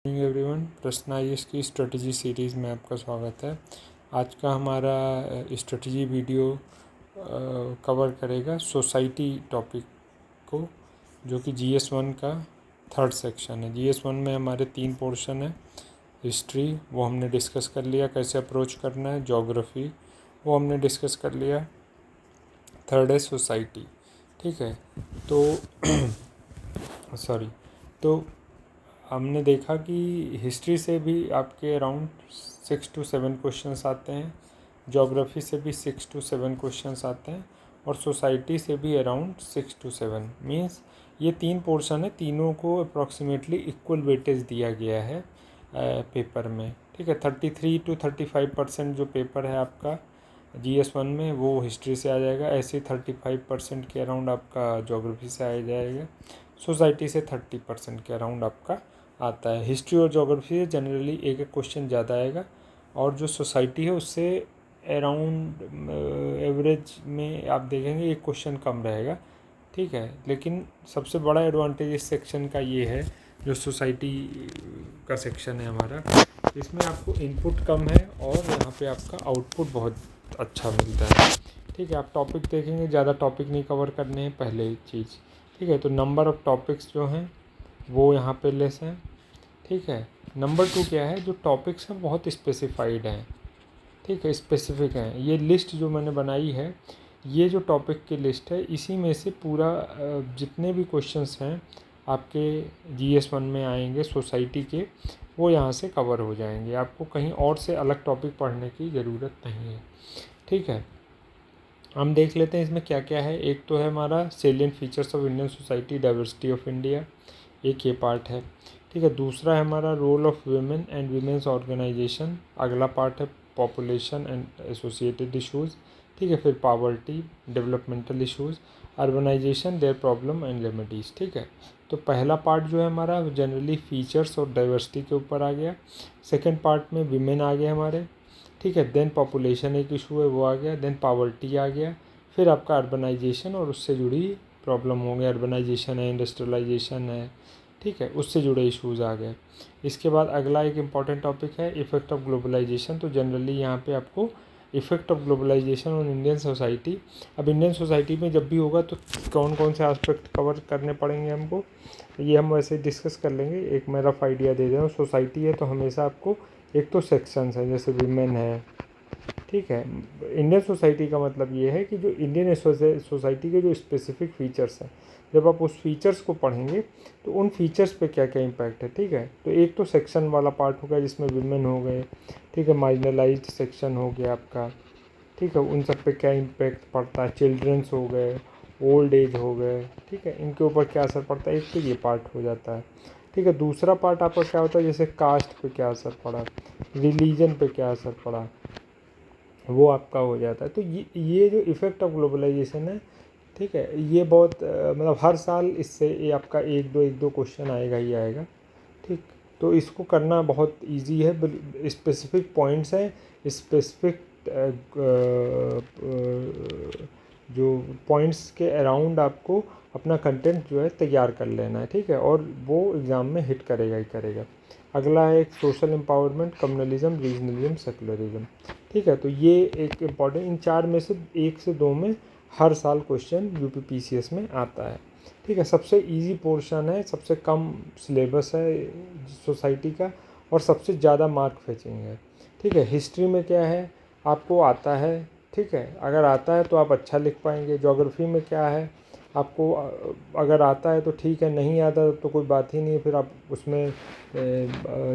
Everyone, प्रश्न IAS की strategy series में आपका स्वागत है। आज का हमारा स्ट्रेटजी वीडियो कवर करेगा सोसाइटी टॉपिक को, जो कि GS1 का थर्ड सेक्शन है। GS1 में हमारे 3 पोर्शन है। हिस्ट्री वो हमने डिस्कस कर लिया, कैसे अप्रोच करना है। ज्योग्राफी वो हमने डिस्कस कर लिया। थर्ड है सोसाइटी, ठीक है। तो तो हमने देखा कि हिस्ट्री से भी आपके अराउंड 6 to 7 क्वेश्चंस आते हैं, ज्योग्राफी से भी 6 to 7 क्वेश्चंस आते हैं, और सोसाइटी से भी अराउंड 6 to 7। मीन्स ये 3 पोर्शन है, तीनों को अप्रॉक्सीमेटली इक्वल वेटेज दिया गया है पेपर में, ठीक है। 33 to 35% जो पेपर है आपका GS1 में वो हिस्ट्री से आ जाएगा। ऐसे 35% के अराउंड आपका ज्योग्राफी से आ जाएगा। सोसाइटी से 30% के अराउंड आपका आता है। हिस्ट्री और ज्योग्राफी से जनरली एक क्वेश्चन ज़्यादा आएगा, और जो सोसाइटी है उससे अराउंड एवरेज में आप देखेंगे एक क्वेश्चन कम रहेगा, ठीक है। लेकिन सबसे बड़ा एडवांटेज इस सेक्शन का ये है, जो सोसाइटी का सेक्शन है हमारा, इसमें आपको इनपुट कम है और यहाँ पे आपका आउटपुट बहुत अच्छा मिलता है, ठीक है। आप टॉपिक देखेंगे, ज़्यादा टॉपिक नहीं कवर करने हैं पहले चीज़, ठीक है। तो नंबर ऑफ़ टॉपिक्स जो हैं वो यहाँ पे लेस हैं, ठीक है। नंबर 2 क्या है, जो टॉपिक्स हैं बहुत स्पेसिफाइड हैं, ठीक है, स्पेसिफिक हैं। ये लिस्ट जो मैंने बनाई है, ये जो टॉपिक की लिस्ट है, इसी में से पूरा जितने भी क्वेश्चंस हैं आपके GS1 में आएंगे सोसाइटी के, वो यहाँ से कवर हो जाएंगे। आपको कहीं और से अलग टॉपिक पढ़ने की ज़रूरत नहीं है, ठीक है। हम देख लेते हैं इसमें क्या क्या है। एक तो है हमारा salient features of Indian society, diversity of India, एक ये पार्ट है, ठीक है। दूसरा है हमारा role of women and women's organisation, अगला पार्ट है पॉपुलेशन एंड एसोसिएटेड इश्यूज़, ठीक है। फिर poverty, developmental issues, urbanisation, their problem and remedies, ठीक है। तो पहला पार्ट जो है हमारा जनरली फीचर्स और डाइवर्सिटी के ऊपर आ गया। सेकेंड पार्ट में विमेन आ गए हमारे, ठीक है। देन पॉपुलेशन एक इशू है वो आ गया, देन पावर्टी आ गया, फिर आपका अर्बनाइजेशन और उससे जुड़ी प्रॉब्लम हो गया, अर्बनाइजेशन है, इंडस्ट्रियलाइजेशन है, ठीक है, उससे जुड़े इश्यूज़ आ गए। इसके बाद अगला एक इम्पॉर्टेंट टॉपिक है इफ़ेक्ट ऑफ ग्लोबलाइजेशन। तो जनरली यहाँ पे आपको effect of globalisation on Indian society, अब इंडियन सोसाइटी में जब भी होगा तो कौन कौन से एस्पेक्ट कवर करने पड़ेंगे हमको, ये हम वैसे डिस्कस कर लेंगे। एक मैं रफ आइडिया दे रहा हूँ। सोसाइटी है तो हमेशा आपको एक तो सेक्शंस है, जैसे विमेन है, ठीक है। इंडियन सोसाइटी का मतलब ये है कि जो इंडियन सोसाइटी के जो स्पेसिफिक फीचर्स हैं, जब आप उस फीचर्स को पढ़ेंगे तो उन फीचर्स पे क्या क्या इम्पैक्ट है, ठीक है। तो एक तो सेक्शन वाला पार्ट होगा जिसमें विमेन हो गए, ठीक है, मार्जिनलाइज्ड सेक्शन हो गया आपका, ठीक है, उन सब पे क्या इम्पैक्ट पड़ता है, चिल्ड्रंस हो गए, ओल्ड एज हो गए, ठीक है, इनके ऊपर क्या असर पड़ता है, एक तो ये पार्ट हो जाता है, ठीक है। दूसरा पार्ट आपका क्या होता है, जैसे कास्ट पे क्या असर पड़ा, रिलीजन पे क्या असर पड़ा, वो आपका हो जाता है। तो ये जो इफ़ेक्ट ऑफ ग्लोबलाइजेशन है, ठीक है, ये बहुत मतलब हर साल इससे ये आपका एक दो क्वेश्चन आएगा ही आएगा, ठीक। तो इसको करना बहुत इजी है। स्पेसिफिक पॉइंट्स हैं, स्पेसिफिक जो पॉइंट्स के अराउंड आपको अपना कंटेंट जो है तैयार कर लेना है, ठीक है, और वो एग्ज़ाम में हिट करेगा ही करेगा। अगला है एक social empowerment, communalism, regionalism, secularism, ठीक है। तो ये एक इम्पॉर्टेंट, इन 4 में से 1 से 2 में हर साल क्वेश्चन UPPCS में आता है, ठीक है। सबसे इजी पोर्शन है, सबसे कम सिलेबस है सोसाइटी का, और सबसे ज़्यादा मार्क फेचिंग है, ठीक है। हिस्ट्री में क्या है, आपको आता है, ठीक है, अगर आता है तो आप अच्छा लिख पाएंगे। ज्योग्राफी में क्या है, आपको अगर आता है तो ठीक है, नहीं आता तो कोई बात ही नहीं है, फिर आप उसमें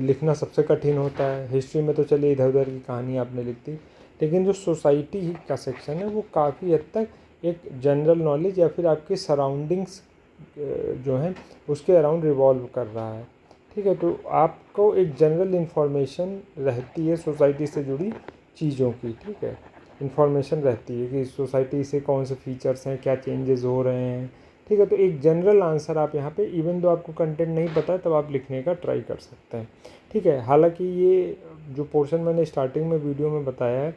लिखना सबसे कठिन होता है। हिस्ट्री में तो चलिए इधर उधर की कहानी आपने लिख दी, लेकिन जो सोसाइटी का सेक्शन है वो काफ़ी हद तक एक जनरल नॉलेज या फिर आपकी सराउंडिंग्स जो हैं उसके अराउंड रिवॉल्व कर रहा है, ठीक है। तो आपको एक जनरल इन्फॉर्मेशन रहती है सोसाइटी से जुड़ी चीज़ों की, ठीक है, इन्फॉर्मेशन रहती है कि सोसाइटी से कौन से फीचर्स हैं, क्या चेंजेस हो रहे हैं, ठीक है। तो एक जनरल आंसर आप यहाँ पे, इवन दो आपको कंटेंट नहीं पता है तब आप लिखने का ट्राई कर सकते हैं, ठीक है। हालांकि ये जो पोर्शन मैंने स्टार्टिंग में वीडियो में बताया है,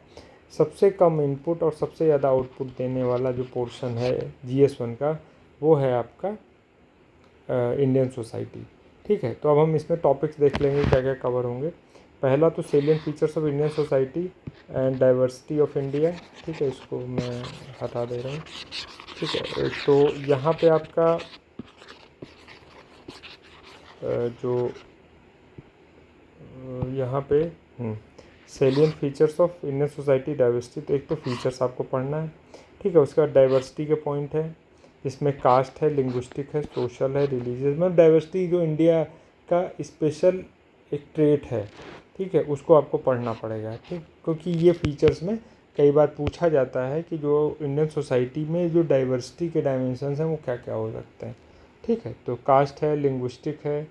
सबसे कम इनपुट और सबसे ज़्यादा आउटपुट देने वाला जो पोर्शन है GS1 का, वो है आपका इंडियन सोसाइटी, ठीक है, तो अब हम इसमें टॉपिक्स देख लेंगे क्या क्या कवर होंगे। पहला तो salient features of Indian society and diversity of India. ठीक है, इसको मैं हटा दे रहा हूँ। ठीक है, तो यहाँ पे आपका जो यहाँ पे salient features of Indian society diversity, तो एक तो फीचर्स आपको पढ़ना है। ठीक है, उसके बाद डाइवर्सिटी के पॉइंट है, इसमें कास्ट है, लिंग्विस्टिक है, सोशल है, रिलीजियस, मतलब डाइवर्सिटी जो इंडिया का स्पेशल एक ट्रेट है। ठीक है, उसको आपको पढ़ना पड़ेगा। ठीक, क्योंकि ये फीचर्स में कई बार पूछा जाता है कि जो इंडियन सोसाइटी में जो डाइवर्सिटी के डायमेंशंस हैं वो क्या क्या हो सकते हैं। ठीक है, तो कास्ट है, लिंग्विस्टिक है,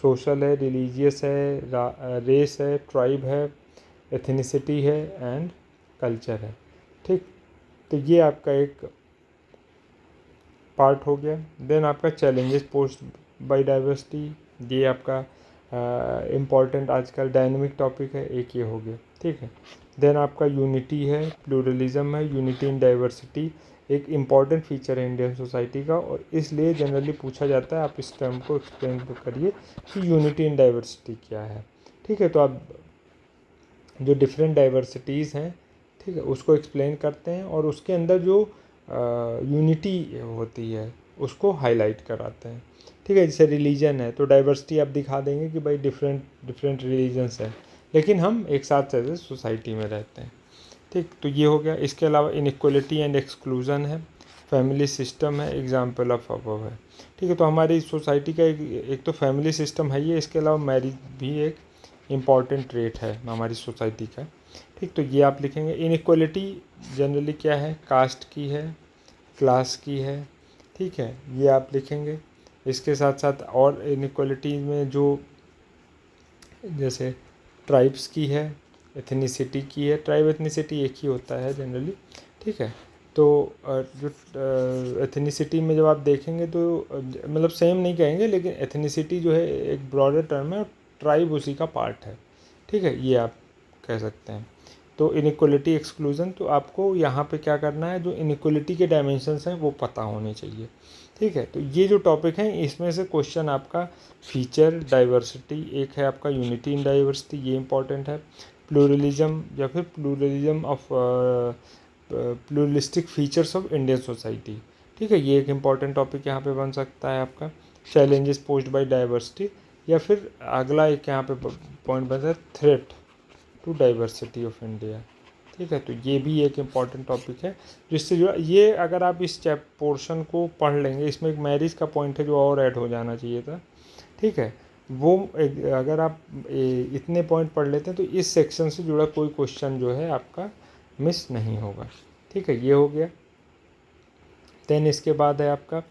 सोशल है, रिलीजियस है, रेस है, ट्राइब है, एथनिसिटी है एंड कल्चर है। ठीक, तो ये आपका एक पार्ट हो गया। देन आपका चैलेंजेस पोस्ट बाय डाइवर्सिटी, ये आपका इम्पॉर्टेंट आजकल डायनेमिक टॉपिक है, एक ये हो गया। ठीक है, देन आपका यूनिटी है, प्लूरलिज्म है, यूनिटी इन डाइवर्सिटी एक इम्पॉर्टेंट फीचर है इंडियन सोसाइटी का, और इसलिए जनरली पूछा जाता है, आप इस टर्म को एक्सप्लेन करिए कि यूनिटी इन डाइवर्सिटी क्या है। ठीक है, तो आप जो डिफरेंट डाइवर्सिटीज़ हैं, ठीक है, उसको एक्सप्लेन करते हैं और उसके अंदर जो यूनिटी होती है उसको हाईलाइट कराते हैं। ठीक है, जैसे रिलीजन है तो डाइवर्सिटी आप दिखा देंगे कि भाई डिफरेंट डिफरेंट रिलीजन्स हैं, लेकिन हम एक साथ ऐसे सोसाइटी में रहते हैं। ठीक, तो ये हो गया। इसके अलावा इनइक्वलिटी एंड एक्सक्लूज़न है, फैमिली सिस्टम है, एग्जाम्पल ऑफ अबव है। ठीक है, तो हमारी सोसाइटी का एक तो फैमिली सिस्टम है ये, इसके अलावा मैरिज भी एक इम्पॉर्टेंट ट्रेट है हमारी सोसाइटी का। ठीक, तो ये आप लिखेंगे। इनइक्वलिटी जनरली क्या है, कास्ट की है, क्लास की है। ठीक है, ये आप लिखेंगे। इसके साथ साथ और इनइक्वलिटी में जो जैसे ट्राइब्स की है, एथनिसिटी की है। ट्राइब एथनिसिटी एक ही होता है जनरली। ठीक है, तो जो एथनिसिटी में जब आप देखेंगे तो मतलब सेम नहीं कहेंगे, लेकिन एथनिसिटी जो है एक ब्रॉडर टर्म है और ट्राइब उसी का पार्ट है। ठीक है, ये आप कह सकते हैं। तो इनइक्वलिटी एक्सक्लूज़न, तो आपको यहाँ पे क्या करना है, जो इनइक्वलिटी के डायमेंशंस हैं वो पता होने चाहिए। ठीक है, तो ये जो टॉपिक हैं इसमें से क्वेश्चन आपका फीचर, डाइवर्सिटी, एक है आपका यूनिटी इन डाइवर्सिटी, ये इंपॉर्टेंट है। प्लूरलिज्म या फिर pluralism of pluralistic features of Indian society. ठीक है, ये एक इंपॉर्टेंट टॉपिक यहाँ पे बन सकता है आपका। चैलेंजेस पोस्ड बाय डाइवर्सिटी, या फिर अगला एक यहाँ पे पॉइंट बनता है threat to diversity of India. ठीक है, तो ये भी एक इम्पॉर्टेंट टॉपिक है जिससे जुड़ा। ये अगर आप इस पोर्शन को पढ़ लेंगे, इसमें एक मैरिज का पॉइंट है जो और ऐड हो जाना चाहिए था। ठीक है, वो अगर आप इतने पॉइंट पढ़ लेते हैं तो इस सेक्शन से जुड़ा कोई क्वेश्चन जो है आपका मिस नहीं होगा। ठीक है, ये हो गया। देन इसके बाद है आपका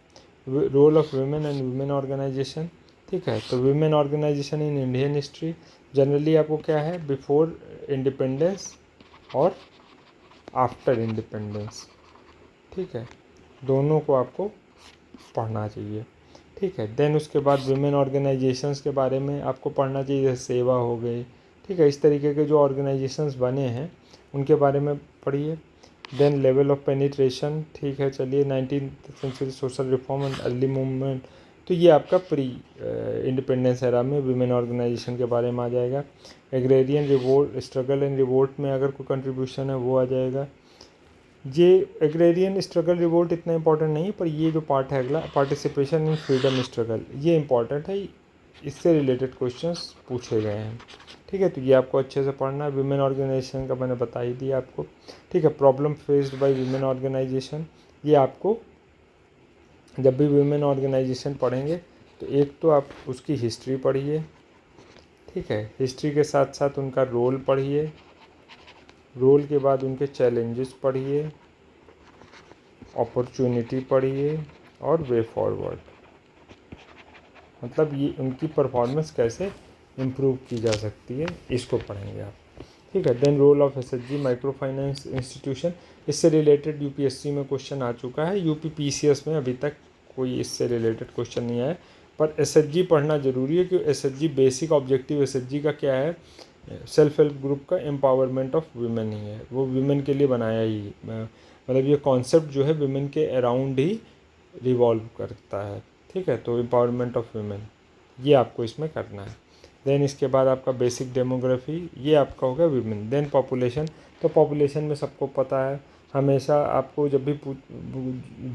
role of women and women organisation. ठीक है, तो women organisation in Indian history generally आपको क्या है, बिफोर इंडिपेंडेंस और आफ्टर इंडिपेंडेंस। ठीक है, दोनों को आपको पढ़ना चाहिए। ठीक है, देन उसके बाद वुमेन ऑर्गेनाइजेशंस के बारे में आपको पढ़ना चाहिए, जैसे सेवा हो गई। ठीक है, इस तरीके के जो ऑर्गेनाइजेशंस बने हैं उनके बारे में पढ़िए। Then level of penetration. ठीक है, चलिए 19th century social reform and early movement, तो ये आपका प्री इंडिपेंडेंस एरा में वुमेन ऑर्गेनाइजेशन के बारे में आ जाएगा। Agrarian revolt, struggle and revolt में अगर कोई कंट्रीब्यूशन है वो आ जाएगा। ये एग्रेरियन स्ट्रगल रिवोल्ट इतना इंपॉर्टेंट नहीं है, पर ये जो पार्ट है अगला, पार्टिसिपेशन इन फ्रीडम स्ट्रगल, ये इंपॉर्टेंट है, इससे रिलेटेड क्वेश्चंस पूछे गए हैं। ठीक है, तो ये आपको अच्छे से पढ़ना है। वुमेन ऑर्गेनाइजेशन का मैंने बता ही दिया आपको। ठीक है, problem faced by women organisation, ये आपको जब भी वुमेन ऑर्गेनाइजेशन पढ़ेंगे तो एक तो आप उसकी हिस्ट्री पढ़िए। ठीक है, हिस्ट्री के साथ साथ उनका रोल पढ़िए, रोल के बाद उनके चैलेंजेस पढ़िए, अपॉर्चुनिटी पढ़िए और वे फॉरवर्ड, मतलब ये उनकी परफॉर्मेंस कैसे इम्प्रूव की जा सकती है, इसको पढ़ेंगे आप। ठीक है, then role of SHG micro finance institution, इससे रिलेटेड यूपीएससी में क्वेश्चन आ चुका है। यूपी पीसीएस में अभी तक कोई इससे रिलेटेड क्वेश्चन नहीं आया, पर एसएचजी पढ़ना ज़रूरी है, क्योंकि एसएचजी बेसिक ऑब्जेक्टिव एसएचजी का क्या है, सेल्फ हेल्प ग्रुप का एम्पावरमेंट ऑफ वुमेन ही है, वो वुमेन के लिए बनाया ही, मतलब ये कॉन्सेप्ट जो है वुमेन के अराउंड ही रिवॉल्व करता है। ठीक है, तो एम्पावरमेंट ऑफ वुमेन। ये आपको इसमें करना है। देन इसके बाद आपका बेसिक डेमोग्राफी, ये आपका होगा विमेन। देन पॉपुलेशन, तो पॉपुलेशन में सबको पता है, हमेशा आपको जब भी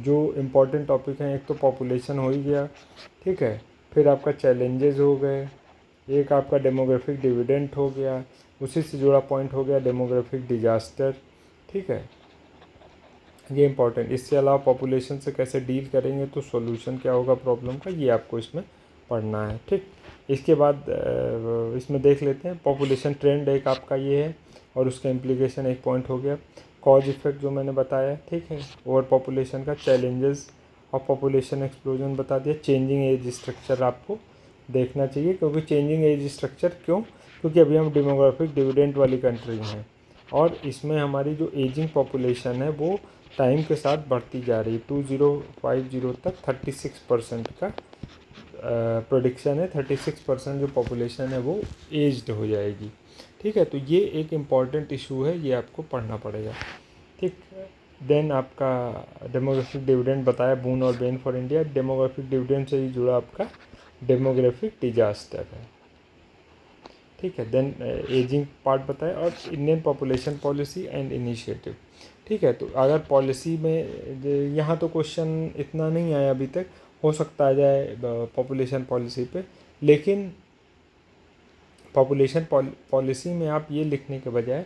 जो इम्पोर्टेंट टॉपिक हैं, एक तो पॉपुलेशन हो ही गया, ठीक है, फिर आपका चैलेंजेस हो गए, एक आपका डेमोग्राफिक डिविडेंड हो गया, उसी से जुड़ा पॉइंट हो गया डेमोग्राफिक डिजास्टर, ठीक है, ये इंपॉर्टेंट। इससे अलावा पॉपुलेशन से कैसे डील करेंगे, तो सॉल्यूशन क्या होगा प्रॉब्लम का, ये आपको इसमें पढ़ना है, ठीक। इसके बाद इसमें देख लेते हैं पॉपुलेशन ट्रेंड, एक आपका ये है, और उसका इम्प्लीकेशन एक पॉइंट हो गया, कॉज इफेक्ट जो मैंने बताया, ठीक है, ओवर पॉपुलेशन का, चैलेंजेस और पॉपुलेशन एक्सप्लोजन बता दिया। चेंजिंग एज स्ट्रक्चर आपको देखना चाहिए, क्योंकि चेंजिंग एज स्ट्रक्चर क्यों, क्योंकि अभी हम डेमोग्राफिक डिविडेंड वाली कंट्री हैं, और इसमें हमारी जो एजिंग पॉपुलेशन है वो टाइम के साथ बढ़ती जा रही है। 2050 तक 36% का प्रोडिक्शन है, 36% जो पॉपुलेशन है वो एज्ड हो जाएगी, ठीक है। तो ये एक इम्पॉर्टेंट इशू है, ये आपको पढ़ना पड़ेगा, ठीक। देन आपका डेमोग्राफिक डिविडेंड बताया, बून और Ben for India. Demographic dividend से ही जुड़ा आपका डेमोग्राफिक डिजास्टर है, ठीक है। देन एजिंग पार्ट बताया, और Indian population policy and initiative, ठीक है। तो अगर पॉलिसी में यहाँ तो क्वेश्चन इतना नहीं आया अभी तक, हो सकता आ जाए पॉपुलेशन पॉलिसी पे, लेकिन पॉपुलेशन पॉलिसी में आप ये लिखने के बजाय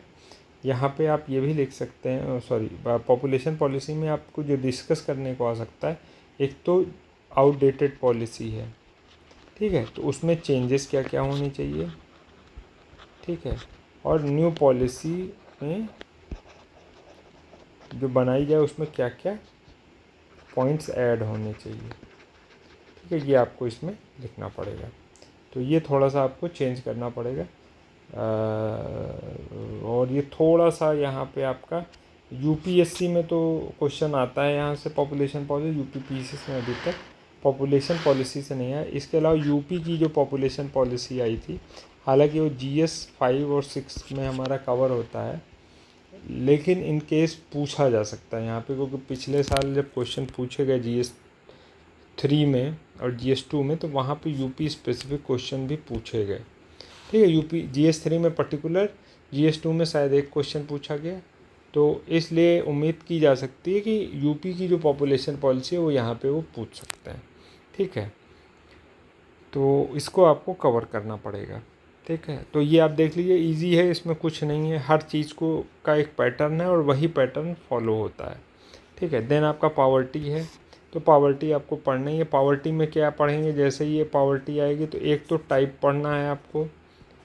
यहाँ पे आप ये भी लिख सकते हैं, सॉरी, पॉपुलेशन पॉलिसी में आपको जो डिस्कस करने को आ सकता है, एक तो आउटडेटेड पॉलिसी है, ठीक है, तो उसमें चेंजेस क्या क्या होने चाहिए, ठीक है, और न्यू पॉलिसी में जो बनाई जाए उसमें क्या क्या पॉइंट्स ऐड होने चाहिए, ठीक है, ये आपको इसमें लिखना पड़ेगा। तो ये थोड़ा सा आपको चेंज करना पड़ेगा। और ये थोड़ा सा यहाँ पे आपका यूपीएससी में तो क्वेश्चन आता है यहाँ से, पॉपुलेशन पॉलिसी, यूपीपीसीएस में अभी तक पॉपुलेशन पॉलिसी से नहीं आया। इसके अलावा यूपी की जो पॉपुलेशन पॉलिसी आई थी, हालांकि वो GS 5 और 6 में हमारा कवर होता है, लेकिन इन केस पूछा जा सकता है यहाँ पे, क्योंकि पिछले साल जब क्वेश्चन पूछे गए GS 3 में और GS 2 में, तो वहाँ पे यूपी स्पेसिफिक क्वेश्चन भी पूछे गए, ठीक है। यूपी GS 3 में पर्टिकुलर, GS 2 में शायद एक क्वेश्चन पूछा गया, तो इसलिए उम्मीद की जा सकती है कि यूपी की जो पॉपुलेशन पॉलिसी है वो यहाँ पे वो पूछ सकते हैं, ठीक है। तो इसको आपको कवर करना पड़ेगा, ठीक है। तो ये आप देख लीजिए, इजी है, इसमें कुछ नहीं है, हर चीज़ को का एक पैटर्न है और वही पैटर्न फॉलो होता है, ठीक है। देन आपका पावर्टी है, तो पावर्टी आपको पढ़ना ही है। पावर्टी में क्या पढ़ेंगे, जैसे ही ये पावर्टी आएगी तो एक तो टाइप पढ़ना है आपको,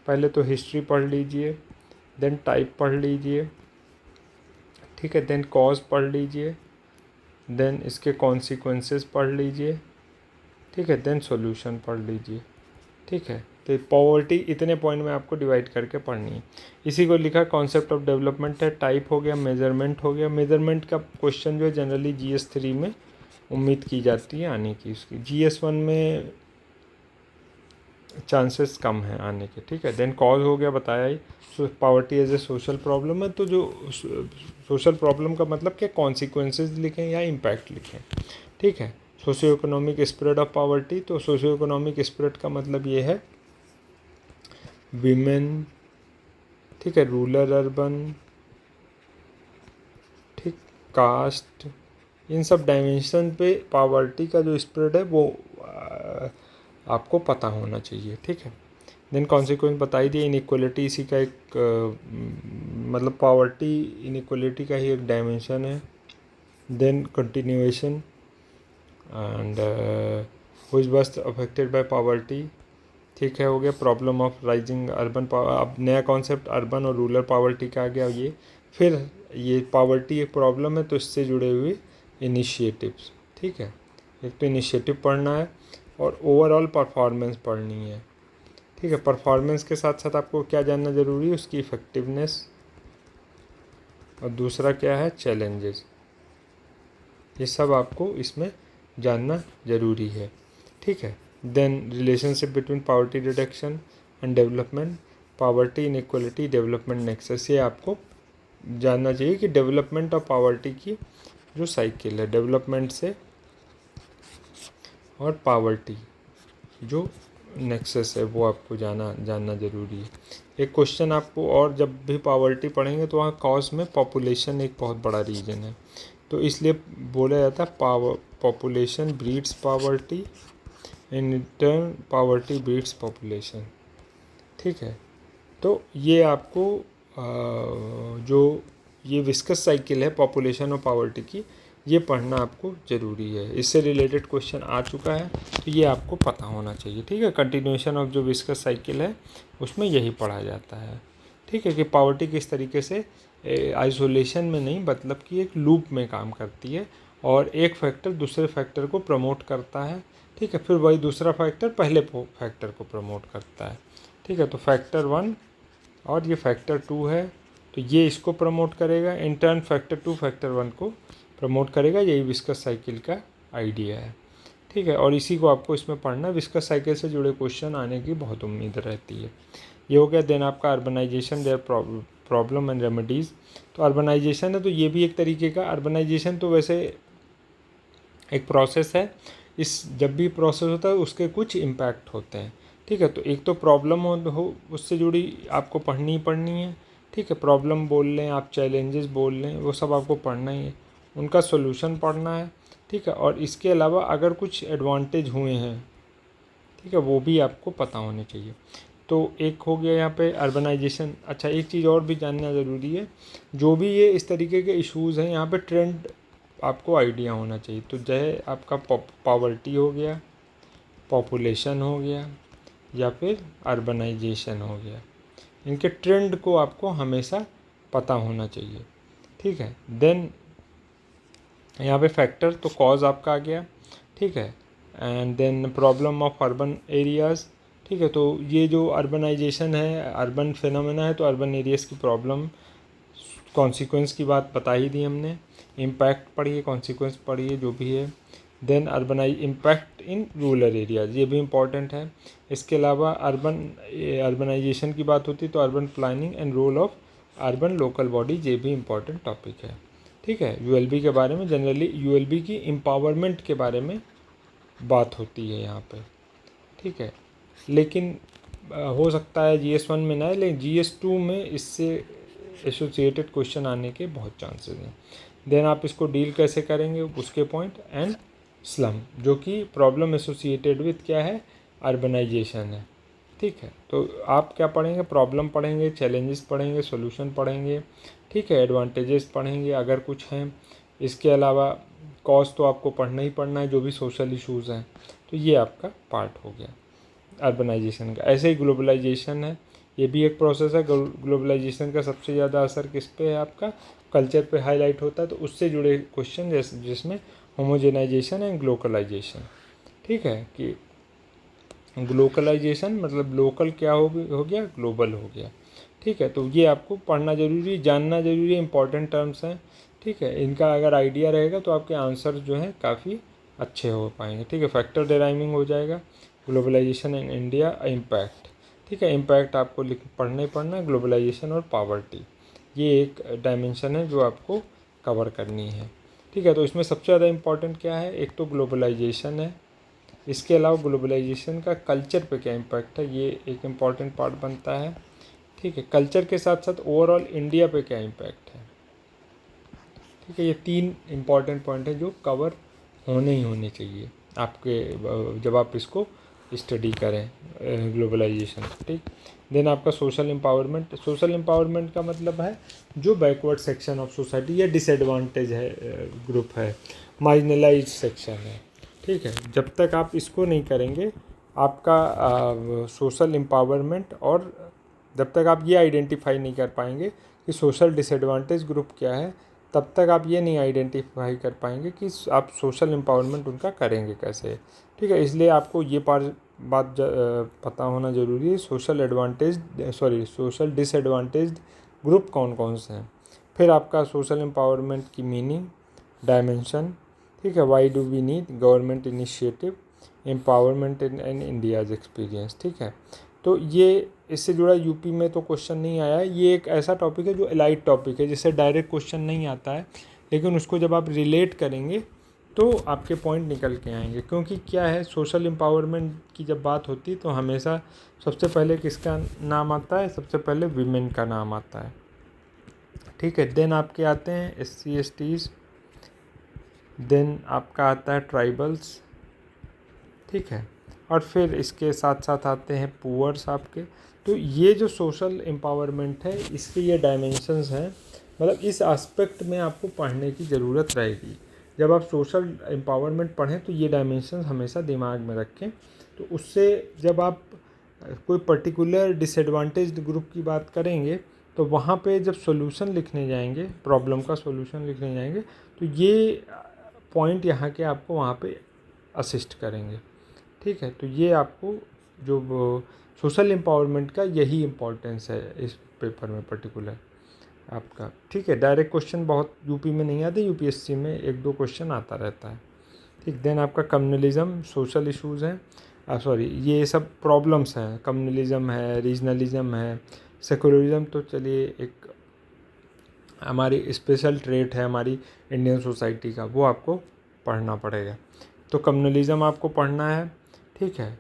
पहले तो हिस्ट्री पढ़ लीजिए, देन टाइप पढ़ लीजिए, ठीक है, देन कॉज पढ़ लीजिए, देन इसके कॉन्सिक्वेंसेस पढ़ लीजिए, ठीक है, देन सॉल्यूशन पढ़ लीजिए, ठीक है। तो पॉवर्टी इतने पॉइंट में आपको डिवाइड करके पढ़नी है। इसी को लिखा कॉन्सेप्ट ऑफ डेवलपमेंट है, टाइप हो गया, मेजरमेंट हो गया। मेजरमेंट का क्वेश्चन जो है जनरली GS 3 में उम्मीद की जाती है आने की, उसकी GS 1 में चांसेस कम हैं आने के, ठीक है। देन कॉज हो गया, बताया ही, poverty as a social problem है, तो जो सोशल प्रॉब्लम का मतलब क्या, कॉन्सिक्वेंसेस लिखें या इम्पैक्ट लिखें, ठीक है। Socio economic spread of poverty, तो सोशियो इकोनॉमिक स्प्रेड का मतलब ये है विमेन, ठीक है, रूरल अर्बन, ठीक, कास्ट, इन सब डायमेंशन पे पॉवर्टी का जो स्प्रेड है वो आपको पता होना चाहिए, ठीक है। देन कॉन्सिक्वेंस बता ही दिए, इनइक्वलिटी इसी का एक मतलब पॉवर्टी इनइक्वलिटी का ही एक डायमेंशन है। Then continuation and who is worst affected by poverty, ठीक है, हो गया। प्रॉब्लम ऑफ राइजिंग अर्बन, अब नया कॉन्सेप्ट अर्बन और रूरल पॉवर्टी का आ गया ये। फिर ये पॉवर्टी एक प्रॉब्लम है, तो इससे जुड़े हुए इनिशिएटिव्स, ठीक है। एक तो इनिशिएटिव पढ़ना है और ओवरऑल परफॉर्मेंस पढ़नी है, ठीक है। परफॉर्मेंस के साथ साथ आपको क्या जानना ज़रूरी है, उसकी इफ़ेक्टिवनेस, और दूसरा क्या है, चैलेंजेस, ये सब आपको इसमें जानना ज़रूरी है, ठीक है। Then relationship between poverty reduction and development, poverty inequality development nexus, ये आपको जानना चाहिए कि डेवलपमेंट और पॉवर्टी की जो साइकिल है, डेवलपमेंट से और पॉवर्टी जो नेक्सस है वो आपको जानना ज़रूरी है। एक क्वेश्चन आपको, और जब भी पॉवर्टी पढ़ेंगे तो वहाँ कॉज में पॉपुलेशन एक बहुत बड़ा रीजन है, तो इसलिए बोला जाता है population breeds poverty, in turn poverty breeds population. ठीक है, तो ये आपको जो ये विस्कस साइकिल है पॉपुलेशन और पॉवर्टी की, ये पढ़ना आपको ज़रूरी है। इससे रिलेटेड क्वेश्चन आ चुका है तो ये आपको पता होना चाहिए। ठीक है, कंटिन्यूएशन ऑफ जो विस्कस साइकिल है उसमें यही पढ़ा जाता है। ठीक है, कि पॉवर्टी किस तरीके से आइसोलेशन में नहीं, मतलब कि एक लूप में काम करती है और एक फैक्टर दूसरे फैक्टर को प्रमोट करता है। ठीक है, फिर वही दूसरा फैक्टर पहले फैक्टर को प्रमोट करता है। ठीक है, तो फैक्टर 1 और ये फैक्टर 2 है, तो ये इसको प्रमोट करेगा, इन टर्न फैक्टर 2 फैक्टर 1 को प्रमोट करेगा। यही विस्कस साइकिल का आइडिया है। ठीक है, और इसी को आपको इसमें पढ़ना, विस्कस साइकिल से जुड़े क्वेश्चन आने की बहुत उम्मीद रहती है। ये हो गया। देन आपका urbanisation, their problem and remedies. तो अर्बनाइजेशन है, तो ये भी एक तरीके का अर्बनाइजेशन तो वैसे एक प्रोसेस है। इस जब भी प्रोसेस होता है उसके कुछ इम्पैक्ट होते हैं। ठीक है, तो एक तो प्रॉब्लम हो उससे जुड़ी आपको पढ़नी ही पढ़नी है। ठीक है, प्रॉब्लम बोल लें आप, चैलेंजेस बोल लें, वो सब आपको पढ़ना ही है, उनका सोल्यूशन पढ़ना है। ठीक है, और इसके अलावा अगर कुछ एडवांटेज हुए हैं, ठीक है, वो भी आपको पता होने चाहिए। तो एक हो गया यहाँ पे अर्बनाइजेशन। अच्छा, एक चीज़ और भी जानना ज़रूरी है, जो भी ये इस तरीके के इश्यूज़ हैं यहाँ पे ट्रेंड आपको आइडिया होना चाहिए। तो चाहे आपका पॉवर्टी हो गया, पॉपुलेशन हो गया, या फिर अर्बनाइजेशन हो गया, इनके ट्रेंड को आपको हमेशा पता होना चाहिए। ठीक है, देन यहाँ पे फैक्टर तो कॉज आपका आ गया। ठीक है, and then problem of urban areas. ठीक है, तो ये जो अर्बनाइजेशन है, अर्बन फिनोमेना है, तो अर्बन एरियाज़ की प्रॉब्लम, कॉन्सिक्वेंस की बात बता ही दी हमने, इम्पैक्ट पढ़िए, कॉन्सिक्वेंस पढ़िए, जो भी है। Then impact in rural areas, ये भी इम्पॉर्टेंट है। इसके अलावा अर्बनाइजेशन की बात होती है तो urban planning and role of urban local bodies, ये भी इम्पॉर्टेंट टॉपिक है। ठीक है, यूएलबी के बारे में, जनरली यूएलबी की एम्पावरमेंट के बारे में बात होती है यहाँ पे। ठीक है, लेकिन हो सकता है GS1 में ना है, लेकिन GS2 में इससे एसोसिएटेड क्वेश्चन आने के बहुत चांसेस हैं। देन आप इसको डील कैसे करेंगे, उसके पॉइंट, एंड स्लम, जो कि प्रॉब्लम एसोसिएटेड विथ क्या है, अर्बनाइजेशन है। ठीक है, तो आप क्या पढ़ेंगे, प्रॉब्लम पढ़ेंगे, चैलेंजेस पढ़ेंगे, सॉल्यूशन पढ़ेंगे। ठीक है, एडवांटेजेस पढ़ेंगे अगर कुछ हैं। इसके अलावा कॉज तो आपको पढ़ना ही पढ़ना है, जो भी सोशल इश्यूज़ हैं। तो ये आपका पार्ट हो गया अर्बनाइजेशन का। ऐसे ही ग्लोबलाइजेशन है, ये भी एक प्रोसेस है। ग्लोबलाइजेशन का सबसे ज़्यादा असर किस पे है, आपका कल्चर पे हाईलाइट होता है, तो उससे जुड़े क्वेश्चन जिसमें होमोजेनाइजेशन एंड ग्लोकलाइजेशन। ठीक है, कि ग्लोकलाइजेशन मतलब लोकल क्या हो गया, ग्लोबल हो गया। ठीक है, तो ये आपको पढ़ना ज़रूरी, जानना ज़रूरी है, इंपॉर्टेंट टर्म्स हैं। ठीक है, इनका अगर आइडिया रहेगा तो आपके आंसर जो हैं काफ़ी अच्छे हो पाएंगे। ठीक है, फैक्टर डेराइविंग हो जाएगा, ग्लोबलाइजेशन इन इंडिया, इम्पैक्ट। ठीक है, इम्पैक्ट आपको पढ़ना ही पढ़ना है, ग्लोबलाइजेशन और पॉवर्टी, ये एक डायमेंशन है जो आपको कवर करनी है। ठीक है, तो इसमें सबसे ज़्यादा इम्पॉर्टेंट क्या है, एक तो ग्लोबलाइजेशन है। इसके अलावा ग्लोबलाइजेशन का कल्चर पे क्या इम्पैक्ट है, ये एक इम्पॉर्टेंट पार्ट बनता है। ठीक है, कल्चर के साथ साथ ओवरऑल इंडिया पे क्या इम्पैक्ट है। ठीक है, ये 3 इम्पॉर्टेंट पॉइंट है जो कवर होने ही होने चाहिए आपके, जब आप इसको स्टडी करें ग्लोबलाइजेशन। ठीक, देन आपका सोशल एम्पावरमेंट। सोशल एम्पावरमेंट का मतलब है जो बैकवर्ड सेक्शन ऑफ सोसाइटी या डिसएडवांटेज है, ग्रुप है, मार्जिनलाइज सेक्शन है। ठीक है, जब तक आप इसको नहीं करेंगे आपका सोशल एम्पावरमेंट, और जब तक आप ये आइडेंटिफाई नहीं कर पाएंगे कि सोशल डिसएडवांटेज ग्रुप क्या है, तब तक आप ये नहीं आइडेंटिफाई कर पाएंगे कि आप सोशल एम्पावरमेंट उनका करेंगे कैसे। ठीक है, इसलिए आपको ये बात पता होना ज़रूरी है, सोशल डिसएडवांटेज ग्रुप कौन कौन से हैं। फिर आपका सोशल एम्पावरमेंट की मीनिंग, डायमेंशन। ठीक है, why do we need government initiative, empowerment in India's experience. ठीक है, तो ये इससे जुड़ा यूपी में तो क्वेश्चन नहीं आया है। ये एक ऐसा टॉपिक है जो एलाइट टॉपिक है, जिससे डायरेक्ट क्वेश्चन नहीं आता है, लेकिन उसको जब आप रिलेट करेंगे तो आपके पॉइंट निकल के आएंगे। क्योंकि क्या है, सोशल एम्पावरमेंट की जब बात होती है तो हमेशा सबसे पहले किसका नाम आता है? सबसे पहले विमेन का नाम आता है, ठीक है। देन आपके आते हैं SC/STs, देन आपका आता है ट्राइबल्स, ठीक है। और फिर इसके साथ साथ आते हैं पुअर्स आपके। तो ये जो सोशल एम्पावरमेंट है, इसके ये डायमेंशंस हैं, मतलब इस एस्पेक्ट में आपको पढ़ने की ज़रूरत रहेगी। जब आप सोशल एम्पावरमेंट पढ़ें तो ये डायमेंशंस हमेशा दिमाग में रखें। तो उससे जब आप कोई पर्टिकुलर डिसएडवांटेज्ड ग्रुप की बात करेंगे तो वहाँ पे जब सॉल्यूशन लिखने जाएंगे, प्रॉब्लम का सॉल्यूशन लिखने जाएंगे, तो ये पॉइंट यहाँ के आपको वहाँ पे असिस्ट करेंगे, ठीक है। तो ये आपको जो सोशल एम्पावरमेंट का यही इम्पोर्टेंस है इस पेपर में पर्टिकुलर आपका, ठीक है। डायरेक्ट क्वेश्चन बहुत यूपी में नहीं आते, UPSC में 1-2 क्वेश्चन आता रहता है, ठीक। देन आपका कम्युनलिज्म, सोशल इश्यूज़ हैं, सॉरी ये सब प्रॉब्लम्स हैं। कम्युनलिज्म है, रीजनलिज्म है, सेकुलरिज्म तो चलिए एक हमारी स्पेशल ट्रेट है हमारी इंडियन सोसाइटी का, वो आपको पढ़ना पड़ेगा। तो कम्युनलिज्म आपको पढ़ना है, ठीक है।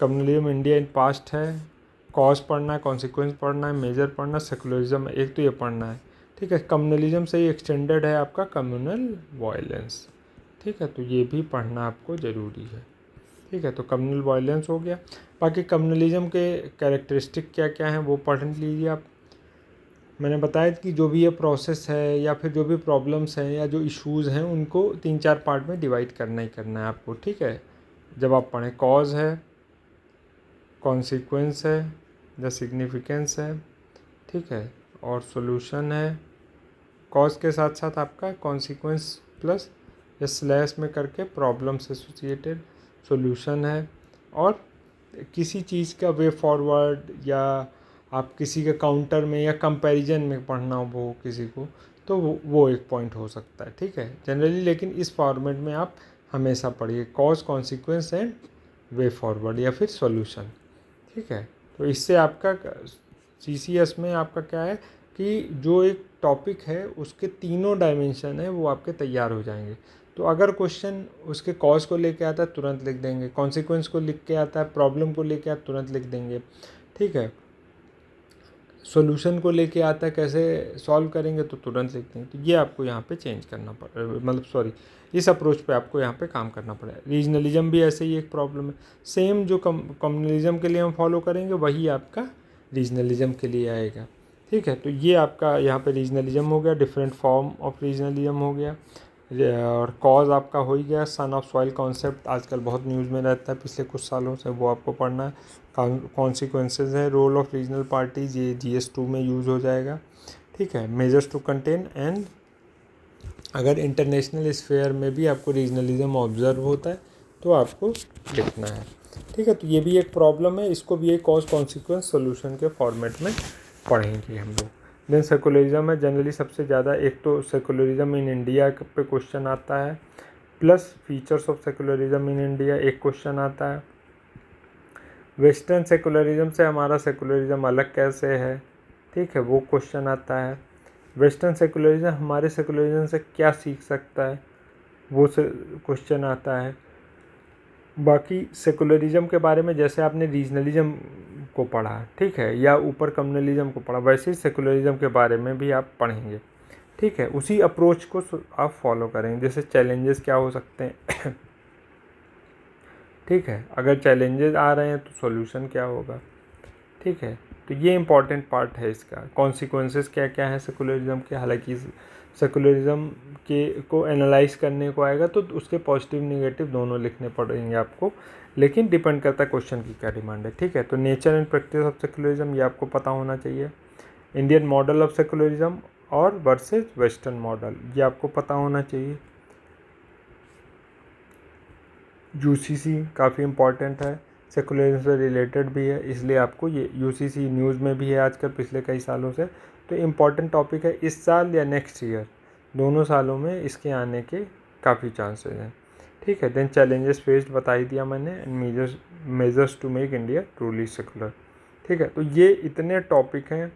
कम्युनलिज्म इंडिया इन पास्ट है, कॉज पढ़ना है, कॉन्सिक्वेंस पढ़ना है, मेजर पढ़ना, सेकुलरिज्म एक तो ये पढ़ना है, ठीक है। कम्युनलिज्म से ही एक्सटेंडेड है आपका कम्युनल वायलेंस, ठीक है। तो ये भी पढ़ना आपको ज़रूरी है, ठीक है। तो कम्युनल वायलेंस हो गया। बाकी कम्युनलिज्म के कैरेक्टरिस्टिक क्या क्या हैं वो पढ़ लीजिए आप। मैंने बताया कि जो भी ये प्रोसेस है या फिर जो भी प्रॉब्लम्स हैं या जो इश्यूज़ हैं उनको 3-4 पार्ट में डिवाइड करना ही करना है आपको, ठीक है। जब आप पढ़ें, कॉज है, कॉन्सिक्वेंस है, द सिग्निफिकेंस है, ठीक है, और सॉल्यूशन है। कॉज के साथ साथ आपका कॉन्सिक्वेंस प्लस या स्लैश में करके प्रॉब्लम से एसोसिएटेड सॉल्यूशन है। और किसी चीज़ का वे फॉरवर्ड या आप किसी के काउंटर में या कंपैरिजन में पढ़ना हो किसी को, तो वो एक पॉइंट हो सकता है, ठीक है जनरली। लेकिन इस फॉर्मेट में आप हमेशा पढ़िए cause, consequence and way forward या फिर सॉल्यूशन, ठीक है। तो इससे आपका CCS में आपका क्या है कि जो एक टॉपिक है उसके तीनों डायमेंशन है वो आपके तैयार हो जाएंगे। तो अगर क्वेश्चन उसके कॉज को लेके आता है तुरंत लिख देंगे, कॉन्सिक्वेंस को लिख के आता है, प्रॉब्लम को लेके आता तुरंत लिख देंगे, ठीक है। सॉल्यूशन को लेके आता है कैसे सॉल्व करेंगे तो तुरंत लिख देंगे। तो ये आपको यहाँ पे चेंज करना पड़ेगा, मतलब सॉरी इस अप्रोच पे आपको यहाँ पे काम करना पड़ेगा। रीजनलिज्म भी ऐसे ही एक प्रॉब्लम है, सेम जो कम्युनलिज्म के लिए हम फॉलो करेंगे वही आपका रीजनलिज्म के लिए आएगा, ठीक है। तो ये आपका यहाँ पे रीजनलिज्म हो गया, डिफरेंट फॉर्म ऑफ रीजनलिज्म हो गया, और कॉज आपका हो ही गया। सन ऑफ सॉइल कॉन्सेप्ट आजकल बहुत न्यूज़ में रहता है पिछले कुछ सालों से, वो आपको पढ़ना है। कॉन्सिक्वेंसेज है, रोल ऑफ रीजनल पार्टीज, ये GS2 में यूज़ हो जाएगा, ठीक है। मेजर्स टू कंटेन, एंड अगर इंटरनेशनल स्फेयर में भी आपको रीजनलिज्म ऑब्जर्व होता है तो आपको लिखना है, ठीक है। तो ये भी एक प्रॉब्लम है, इसको भी एक कॉज कॉन्सिक्वेंस सोल्यूशन के फॉर्मेट में पढ़ेंगे हम लोग। देन सेकुलरिज्म है, जनरली सबसे ज़्यादा एक तो सेकुलरिज्म इन इंडिया पे क्वेश्चन आता है, plus features of secularism in India एक क्वेश्चन आता है। वेस्टर्न सेकुलरिज्म से हमारा सेकुलरिज्म अलग कैसे है, ठीक है, वो क्वेश्चन आता है। वेस्टर्न सेकुलरिज्म हमारे सेकुलरिज्म से क्या सीख सकता है, वो से क्वेश्चन आता है। बाकी सेकुलरिज्म के बारे में जैसे आपने रीजनलिज्म को पढ़ा, ठीक है, या ऊपर कम्युनलिज्म को पढ़ा, वैसे ही सेकुलरिज्म के बारे में भी आप पढ़ेंगे, ठीक है। उसी अप्रोच को आप फॉलो करेंगे। जैसे चैलेंजेस क्या हो सकते हैं ठीक है, अगर चैलेंजेस आ रहे हैं तो सॉल्यूशन क्या होगा, ठीक है। तो ये इम्पॉर्टेंट पार्ट है इसका। कॉन्सिक्वेंसेस क्या क्या है सेकुलरिज्म के, हालांकि सेकुलरिज्म के को एनालाइज करने को आएगा तो उसके पॉजिटिव निगेटिव दोनों लिखने पड़ेंगे आपको, लेकिन डिपेंड करता है क्वेश्चन की क्या डिमांड है, ठीक है। तो nature and practice of secularism ये आपको पता होना चाहिए। इंडियन मॉडल ऑफ सेकुलरिज्म और वर्सेज वेस्टर्न मॉडल ये आपको पता होना चाहिए। UCC काफ़ी इम्पॉर्टेंट है, सेकुलरिज्म से रिलेटेड भी है, इसलिए आपको ये UCC न्यूज़ में भी है आजकल पिछले कई सालों से। तो इम्पॉर्टेंट टॉपिक है, इस साल या नेक्स्ट ईयर दोनों सालों में इसके आने के काफ़ी चांसेस हैं, ठीक है। देन चैलेंजेस फेस्ड बता ही दिया मैंने, and measures to make India truly secular, ठीक है। तो ये इतने टॉपिक हैं,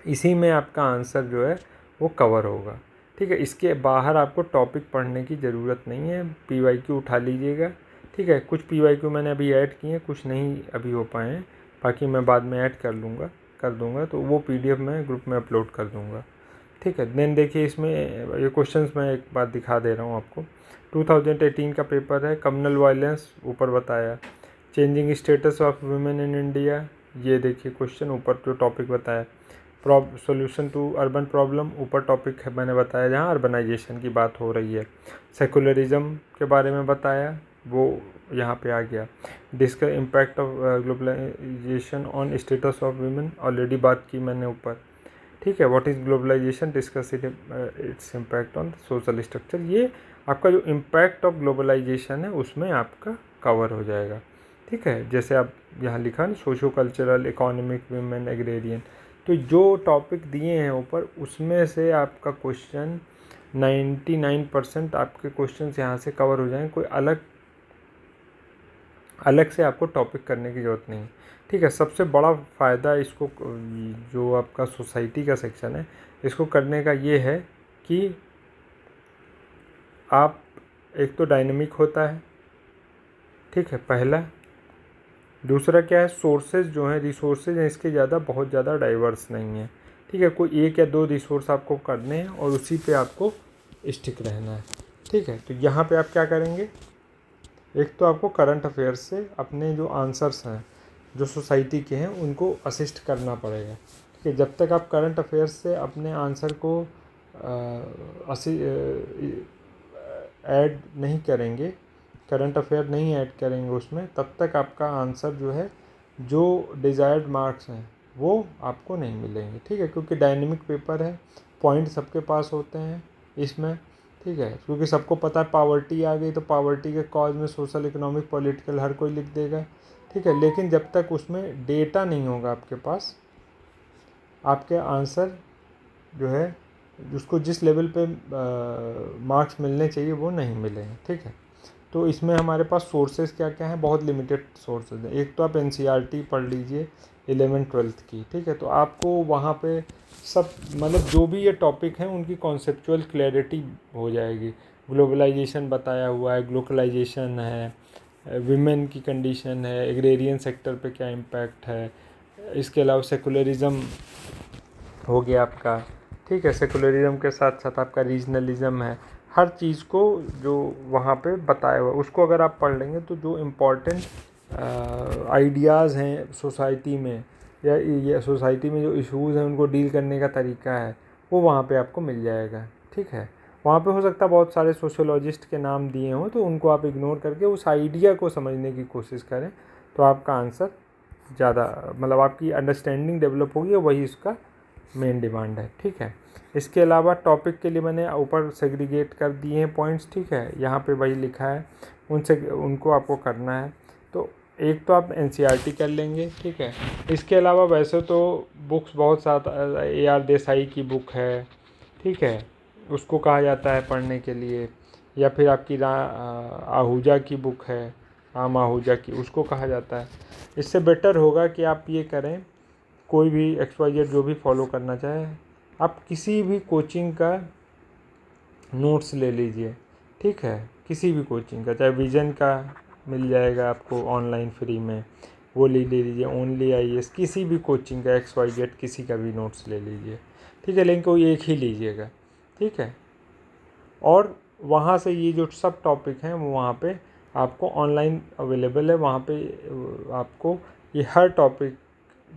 इसी में आपका आंसर जो है वो कवर होगा, ठीक है। इसके बाहर आपको टॉपिक पढ़ने की ज़रूरत नहीं है, PYQ उठा लीजिएगा, ठीक है। कुछ PYQ मैंने अभी ऐड किए हैं, कुछ नहीं अभी हो पाए हैं, बाकी मैं बाद में ऐड कर दूंगा, तो वो PDF मैं ग्रुप में अपलोड कर दूंगा, ठीक है। देन देखिए इसमें ये क्वेश्चंस मैं एक बार दिखा दे रहा हूँ आपको। 2018 का पेपर है, कम्युनल वायलेंस ऊपर बताया, changing status of women in India, ये देखिए क्वेश्चन ऊपर जो टॉपिक बताया, सोल्यूशन टू अर्बन प्रॉब्लम ऊपर टॉपिक है मैंने बताया जहाँ अर्बनाइजेशन की बात हो रही है। सेकुलरिज्म के बारे में बताया, वो यहाँ पे आ गया। Discuss impact of globalisation on status of women, already बात की मैंने ऊपर, ठीक है। What is globalisation, discuss its impact on social structure, ये आपका जो इम्पैक्ट ऑफ ग्लोबलाइजेशन है उसमें आपका कवर हो जाएगा, ठीक है। जैसे आप यहाँ लिखा ना, socio cultural, economic, women, agrarian, तो जो टॉपिक दिए हैं ऊपर उसमें से आपका क्वेश्चन 99% आपके क्वेश्चन यहाँ से कवर हो जाएंगे, कोई अलग से आपको टॉपिक करने की ज़रूरत नहीं, ठीक है। सबसे बड़ा फ़ायदा इसको, जो आपका सोसाइटी का सेक्शन है, इसको करने का ये है कि आप एक तो डायनेमिक होता है, ठीक है, पहला। दूसरा क्या है, सोर्सेज जो हैं, रिसोर्सेज हैं इसके बहुत ज़्यादा डाइवर्स नहीं है, ठीक है। कोई एक या दो रिसोर्स आपको करने हैं और उसी पे आपको स्टिक रहना है, ठीक है। तो यहाँ पे आप क्या करेंगे, एक तो आपको करंट अफेयर्स से अपने जो आंसर्स हैं जो सोसाइटी के हैं उनको असिस्ट करना पड़ेगा, ठीक है। जब तक आप करंट अफेयर्स से अपने आंसर को ऐड नहीं करेंगे, करंट अफेयर नहीं ऐड करेंगे उसमें, तब तक आपका आंसर जो है, जो डिज़ायर्ड मार्क्स हैं वो आपको नहीं मिलेंगे, ठीक है। क्योंकि डायनेमिक पेपर है, पॉइंट सबके पास होते हैं इसमें, ठीक है। क्योंकि सबको पता है पावर्टी आ गई तो पावर्टी के कॉज में सोशल, इकोनॉमिक, पॉलिटिकल हर कोई लिख देगा, ठीक है। लेकिन जब तक उसमें डेटा नहीं होगा आपके पास, आपके आंसर जो है उसको जिस लेवल पे मार्क्स मिलने चाहिए वो नहीं मिलेंगे, ठीक है। तो इसमें हमारे पास सोर्सेज क्या क्या हैं, बहुत लिमिटेड सोर्सेज हैं। एक तो आप NCERT पढ़ लीजिए 11th-12th की, ठीक है। तो आपको वहाँ पे सब, मतलब जो भी ये टॉपिक हैं उनकी कॉन्सेप्चुअल क्लैरिटी हो जाएगी। ग्लोबलाइजेशन बताया हुआ है, ग्लोबलाइजेशन है, विमेन की कंडीशन है, एग्रेरियन सेक्टर पे क्या इम्पैक्ट है, इसके अलावा सेकुलरिज्म हो गया आपका, ठीक है। सेकुलरिज्म के साथ साथ आपका रीजनलिज्म है, हर चीज़ को जो वहाँ पे बताया हुआ उसको अगर आप पढ़ लेंगे तो जो इम्पोर्टेंट आइडियाज़ हैं सोसाइटी में, या सोसाइटी में जो इश्यूज़ हैं उनको डील करने का तरीका है, वो वहाँ पे आपको मिल जाएगा, ठीक है। वहाँ पे हो सकता है बहुत सारे सोशियोलॉजिस्ट के नाम दिए हों, तो उनको आप इग्नोर करके उस आइडिया को समझने की कोशिश करें, तो आपका आंसर ज़्यादा, मतलब आपकी अंडरस्टैंडिंग डेवलप होगी और वही इसका मेन डिमांड है, ठीक है। इसके अलावा टॉपिक के लिए मैंने ऊपर सेग्रीगेट कर दिए हैं पॉइंट्स, ठीक है। यहाँ पे वही लिखा है, उनको आपको करना है। तो एक तो आप NCERT कर लेंगे, ठीक है। इसके अलावा वैसे तो बुक्स बहुत सारा, AR देसाई की बुक है, ठीक है, उसको कहा जाता है पढ़ने के लिए, या फिर आपकी आहूजा की बुक है, राम आहूजा की, उसको कहा जाता है। इससे बेटर होगा कि आप ये करें, कोई भी XYZ जो भी फॉलो करना चाहे, आप किसी भी कोचिंग का नोट्स ले लीजिए, ठीक है। किसी भी कोचिंग का, चाहे विजन का मिल जाएगा आपको ऑनलाइन फ्री में, वो ले लीजिए, ओनली IAS, किसी भी कोचिंग का XYZ किसी का भी नोट्स ले लीजिए, ठीक है। लेकिन कोई एक ही लीजिएगा, ठीक है। और वहाँ से ये जो सब टॉपिक हैं वो वहाँ पे आपको ऑनलाइन अवेलेबल है, वहाँ पे आपको ये हर टॉपिक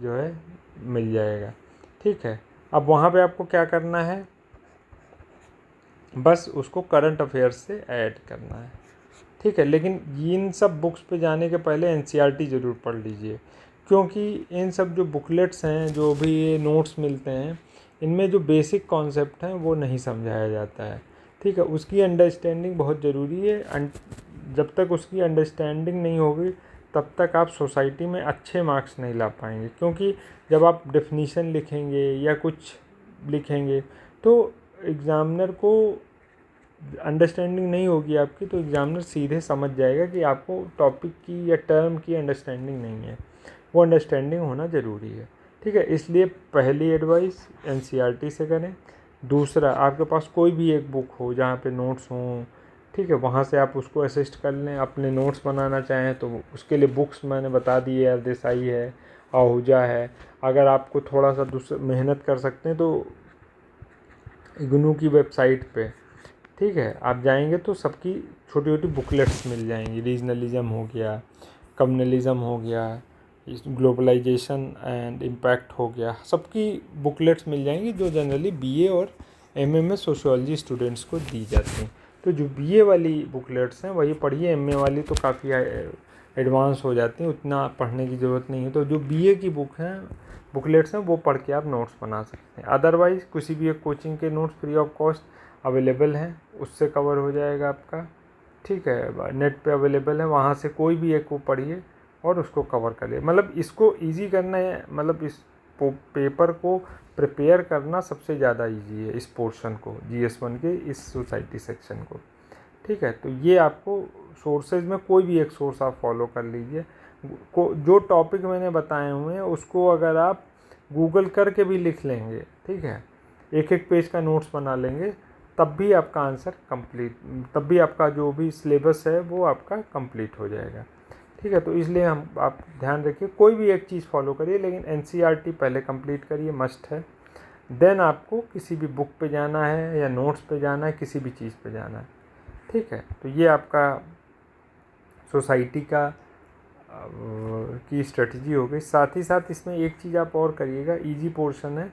जो है मिल जाएगा, ठीक है। अब वहाँ पे आपको क्या करना है, बस उसको करंट अफेयर्स से ऐड करना है, ठीक है। लेकिन इन सब बुक्स पे जाने के पहले NCERT ज़रूर पढ़ लीजिए, क्योंकि इन सब जो बुकलेट्स हैं, जो भी ये नोट्स मिलते हैं, इनमें जो बेसिक कॉन्सेप्ट हैं वो नहीं समझाया जाता है, ठीक है। उसकी अंडरस्टैंडिंग बहुत ज़रूरी है। जब तक उसकी अंडरस्टैंडिंग नहीं होगी तब तक आप सोसाइटी में अच्छे मार्क्स नहीं ला पाएंगे, क्योंकि जब आप डेफिनीशन लिखेंगे या कुछ लिखेंगे तो एग्ज़ामिनर को अंडरस्टैंडिंग नहीं होगी आपकी, तो एग्ज़ामिनर सीधे समझ जाएगा कि आपको टॉपिक की या टर्म की अंडरस्टैंडिंग नहीं है। वो अंडरस्टैंडिंग होना ज़रूरी है, ठीक है। इसलिए पहली एडवाइस NCERT से करें। दूसरा, आपके पास कोई भी एक बुक हो जहाँ पे नोट्स हों, ठीक है, वहाँ से आप उसको असिस्ट कर लें। अपने नोट्स बनाना चाहें तो उसके लिए बुक्स मैंने बता दी है, देसाई है, आहूजा है। अगर आपको थोड़ा सा दूसरा मेहनत कर सकते हैं तो इग्नू की वेबसाइट पे, ठीक है, आप जाएंगे तो सबकी छोटी छोटी बुकलेट्स मिल जाएंगी। रीजनलिज्म हो गया, कम्युनलिज्म हो गया, ग्लोबलाइजेशन एंड इम्पैक्ट हो गया, सबकी बुकलेट्स मिल जाएंगी जो जनरली बीए और एमए में सोशियोलॉजी स्टूडेंट्स को दी जाती हैं। तो जो बीए वाली बुकलेट्स हैं वही पढ़िए, एमए वाली तो काफ़ी एडवांस हो जाती हैं, उतना पढ़ने की ज़रूरत नहीं है। तो जो बीए की बुकलेट्स हैं वो पढ़ के आप नोट्स बना सकते हैं। अदरवाइज़ किसी भी एक कोचिंग के notes free of cost available हैं, उससे कवर हो जाएगा आपका, ठीक है, नेट पे अवेलेबल है, वहाँ से कोई भी एक को पढ़िए और उसको कवर करिए। मतलब इसको इजी करना है, मतलब इस पेपर को प्रिपेयर करना सबसे ज़्यादा इजी है, इस पोर्शन को, GS1 के इस सोसाइटी सेक्शन को, ठीक है। तो ये आपको सोर्सेज में कोई भी एक सोर्स आप फॉलो कर लीजिए। जो टॉपिक मैंने बताए हुए हैं उसको अगर आप गूगल करके भी लिख लेंगे, ठीक है, एक एक पेज का नोट्स बना लेंगे, तब भी आपका आंसर कंप्लीट, तब भी आपका जो भी सिलेबस है वो आपका कंप्लीट हो जाएगा, ठीक है। तो इसलिए आप ध्यान रखिए, कोई भी एक चीज़ फॉलो करिए, लेकिन NCERT पहले कंप्लीट करिए, मस्ट है। देन आपको किसी भी बुक पे जाना है या नोट्स पे जाना है, किसी भी चीज़ पे जाना है, ठीक है। तो ये आपका सोसाइटी का की स्ट्रेटजी हो गई। साथ ही साथ इसमें एक चीज़ आप और करिएगा, इजी पोर्शन है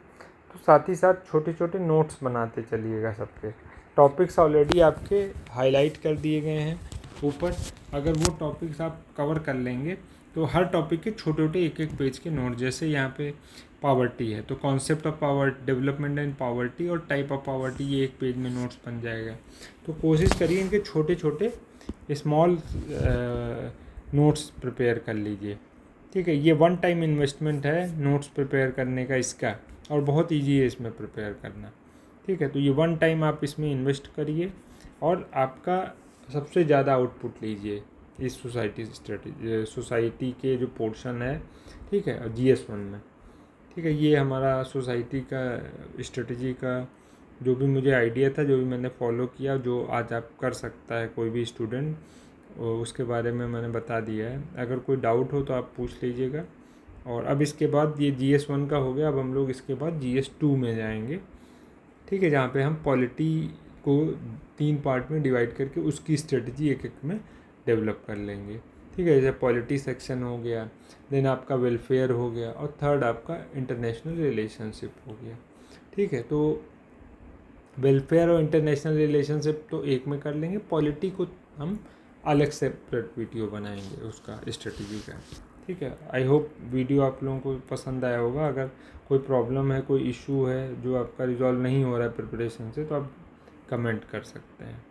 तो साथ ही साथ छोटे छोटे नोट्स बनाते चलिएगा। सबके टॉपिक्स ऑलरेडी आपके हाईलाइट कर दिए गए हैं ऊपर, अगर वो टॉपिक्स आप कवर कर लेंगे तो हर टॉपिक के छोटे छोटे एक एक पेज के नोट, जैसे यहाँ पे पावर्टी है तो concept of poverty, development and poverty और टाइप ऑफ पावर्टी, ये एक पेज में नोट्स बन जाएगा। तो कोशिश करिए इनके छोटे छोटे स्मॉल नोट्स प्रिपेयर कर लीजिए, ठीक है। ये वन टाइम इन्वेस्टमेंट है नोट्स प्रिपेयर करने का इसका, और बहुत इजी है इसमें प्रिपेयर करना, ठीक है। तो ये वन टाइम आप इसमें इन्वेस्ट करिए और आपका सबसे ज़्यादा आउटपुट लीजिए इस सोसाइटी के जो पोर्शन है, ठीक है, GS1 में, ठीक है। ये हमारा सोसाइटी का स्ट्रेटजी का जो भी मुझे आइडिया था, जो भी मैंने फॉलो किया, जो आज आप कर सकता है कोई भी स्टूडेंट, उसके बारे में मैंने बता दिया है। अगर कोई डाउट हो तो आप पूछ लीजिएगा। और अब इसके बाद ये GS1 का हो गया, अब हम लोग इसके बाद GS2 में जाएंगे, ठीक है, जहाँ पे हम पॉलिटी को 3 पार्ट में डिवाइड करके उसकी स्ट्रेटजी एक एक में डेवलप कर लेंगे, ठीक है। जैसे पॉलिटी सेक्शन हो गया, देन आपका वेलफेयर हो गया, और थर्ड आपका इंटरनेशनल रिलेशनशिप हो गया, ठीक है। तो वेलफेयर और इंटरनेशनल रिलेशनशिप तो एक में कर लेंगे, पॉलिटी को हम अलग सेपरेट वीडियो बनाएंगे उसका स्ट्रेटजी का, ठीक है। आई होप वीडियो आप लोगों को पसंद आया होगा। अगर कोई प्रॉब्लम है, कोई इशू है जो आपका रिजॉल्व नहीं हो रहा है प्रिपरेशन से, तो आप कमेंट कर सकते हैं।